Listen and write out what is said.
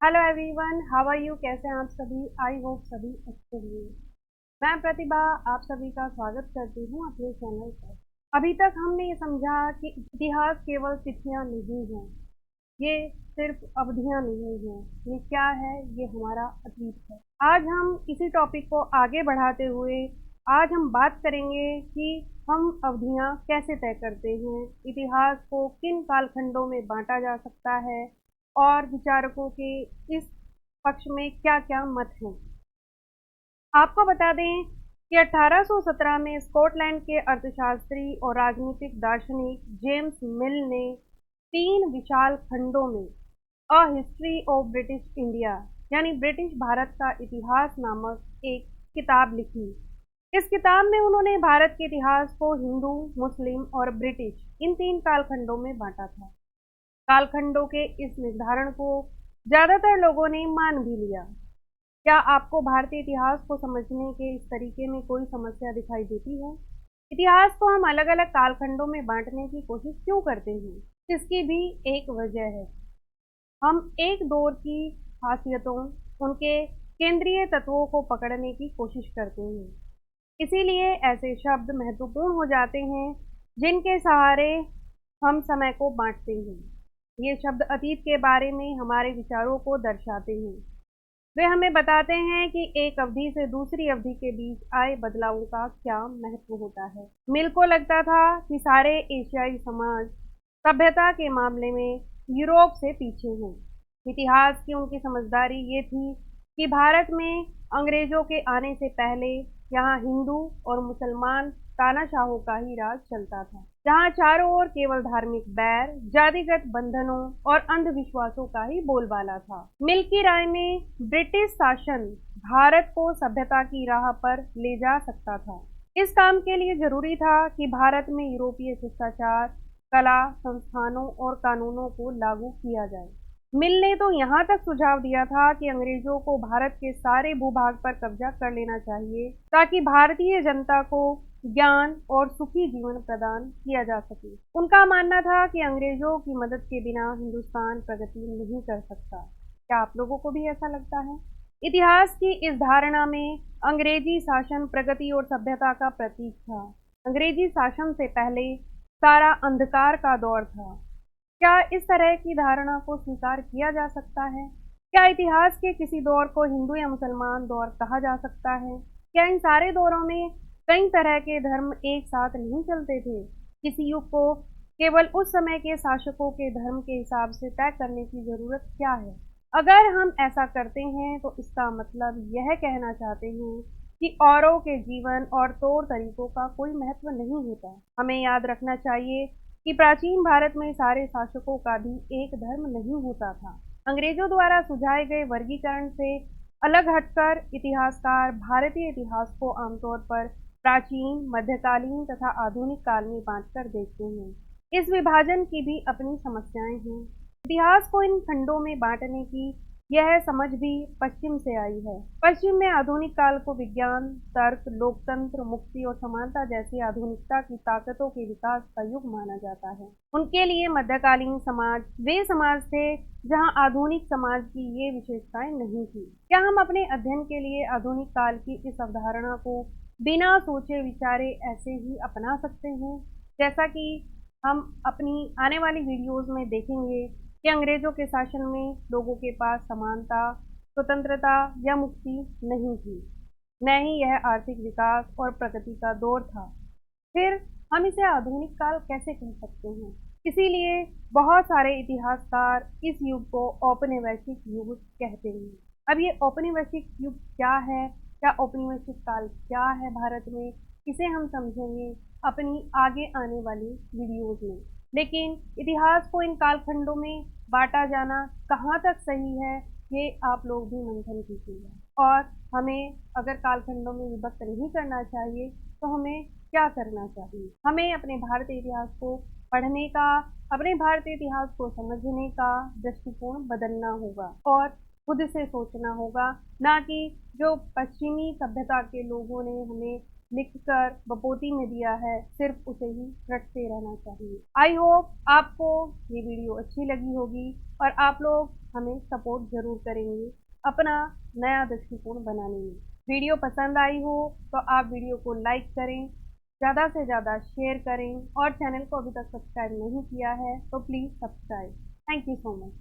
Hello everyone, how are you? कैसे हैं आप सभी? आई होप सभी अच्छे होंगे। मैं प्रतिभा आप सभी का स्वागत करती हूँ अपने चैनल पर। अभी तक हमने ये समझा कि इतिहास केवल तिथियां नहीं हैं, ये सिर्फ अवधियां नहीं हैं। ये क्या है? ये हमारा अतीत है। आज हम इसी टॉपिक को आगे बढ़ाते हुए आज हम बात करेंगे कि हम अवधियां कैसे तय करते हैं, इतिहास को किन कालखंडों में बांटा जा सकता है और विचारकों के इस पक्ष में क्या-क्या मत हैं। आपको बता दें कि 1817 में स्कॉटलैंड के अर्थशास्त्री और राजनीतिक दार्शनिक जेम्स मिल ने 3 विशाल खंडों में a history of British India यानी ब्रिटिश भारत का इतिहास नामक एक किताब लिखी। इस किताब में उन्होंने भारत के इतिहास को हिंदू, मुस्लिम और ब्रिटिश इन 3 कालखंडों में बांटा था। कालखंडों के इस निर्धारण को ज्यादातर लोगों ने मान भी लिया। क्या आपको भारतीय इतिहास को समझने के इस तरीके में कोई समस्या दिखाई देती है? इतिहास को हम अलग-अलग कालखंडों में बांटने की कोशिश क्यों करते हैं? इसकी भी एक वजह है। हम एक दौर की खासियतों, उनके केंद्रीय तत्वों को पकड़ने की कोशिश करते हैं। इसीलिए ऐसे शब्द महत्वपूर्ण हो जाते हैं जिनके सहारे हम समय को बांटते हैं। ये शब्द अतीत के बारे में हमारे विचारों को दर्शाते हैं। वे हमें बताते हैं कि एक अवधि से दूसरी अवधि के बीच आए बदलावों का क्या महत्व होता है। मिल को लगता था कि सारे एशियाई समाज सभ्यता के मामले में यूरोप से पीछे हैं। इतिहास की उनकी समझदारी ये थी कि भारत में अंग्रेजों के आने से पहले यहाँ हिंदू और मुसलमान तानाशाहों का ही राज चलता था, जहाँ चारों ओर केवल धार्मिक बैर, जातिगत बंधनों और अंधविश्वासों का ही बोलबाला था। मिल की राय में ब्रिटिश शासन भारत को सभ्यता की राह पर ले जा सकता था। इस काम के लिए जरूरी था कि भारत में यूरोपीय शिष्टाचार, कला, संस्थानों और कानूनों को लागू किया जाए। मिल ने तो यहाँ तक सुझाव दिया था कि अंग्रेजों को भारत के सारे भूभाग पर कब्जा कर लेना चाहिए ताकि भारतीय जनता को ज्ञान और सुखी जीवन प्रदान किया जा सके। उनका मानना था कि अंग्रेजों की मदद के बिना हिंदुस्तान प्रगति नहीं कर सकता। क्या आप लोगों को भी ऐसा लगता है? इतिहास की इस धारणा में अंग्रेजी शासन प्रगति और सभ्यता का प्रतीक था। अंग्रेजी शासन से पहले सारा अंधकार का दौर था। क्या इस तरह की धारणा को स्वीकार किया जा सकता है? क्या इतिहास के किसी दौर को हिंदू या मुसलमान दौर कहा जा सकता है? क्या इन सारे दौरों में कई तरह के धर्म एक साथ नहीं चलते थे? किसी युग को केवल उस समय के शासकों के धर्म के हिसाब से तय करने की जरूरत क्या है? अगर हम ऐसा करते हैं तो इसका मतलब यह कहना चाहते हैं कि औरों के जीवन और तौर तरीकों का कोई महत्व नहीं होता। हमें याद रखना चाहिए कि प्राचीन भारत में सारे शासकों का भी एक धर्म नहीं होता था। अंग्रेजों द्वारा सुझाए गए वर्गीकरण से अलग हटकर इतिहासकार भारतीय इतिहास को आमतौर पर प्राचीन, मध्यकालीन तथा आधुनिक काल में बांटकर देखते हैं। इस विभाजन की भी अपनी समस्याएं हैं। इतिहास को इन खंडों में बांटने की यह समझ भी पश्चिम से आई है। पश्चिम में आधुनिक काल को विज्ञान, तर्क, लोकतंत्र, मुक्ति और समानता जैसी आधुनिकता की ताकतों के विकास का युग माना जाता है। उनके लिए मध्यकालीन समाज वे समाज थे जहां आधुनिक समाज की ये विशेषताएं नहीं थी। क्या हम अपने अध्ययन के लिए आधुनिक काल की इस अवधारणा को बिना सोचे विचारे ऐसे ही अपना सकते हैं? जैसा कि हम अपनी आने वाली वीडियोस में देखेंगे कि अंग्रेजों के शासन में लोगों के पास समानता, स्वतंत्रता या मुक्ति नहीं थी, न ही यह आर्थिक विकास और प्रगति का दौर था। फिर हम इसे आधुनिक काल कैसे कह सकते हैं? इसीलिए बहुत सारे इतिहासकार इस युग को औपनिवेशिक युग कहते हैं। अब ये औपनिवेशिक युग क्या है, या औपनिवेशिक काल क्या है भारत में, इसे हम समझेंगे अपनी आगे आने वाली वीडियोज में। लेकिन इतिहास को इन कालखंडों में बांटा जाना कहाँ तक सही है, ये आप लोग भी मंथन कीजिएगा। और हमें अगर कालखंडों में विभक्त नहीं करना चाहिए तो हमें क्या करना चाहिए? हमें अपने भारतीय इतिहास को पढ़ने का, अपने भारतीय इतिहास को समझने का दृष्टिकोण बदलना होगा और खुद से सोचना होगा, ना कि जो पश्चिमी सभ्यता के लोगों ने हमें लिखकर बपोती में दिया है, सिर्फ उसे ही रटते रहना चाहिए। आई होप आपको ये वीडियो अच्छी लगी होगी और आप लोग हमें सपोर्ट ज़रूर करेंगे अपना नया दृष्टिकोण बनाने में। वीडियो पसंद आई हो तो आप वीडियो को लाइक करें, ज़्यादा से ज़्यादा शेयर करें और चैनल को अभी तक सब्सक्राइब नहीं किया है तो please subscribe. Thank you so much.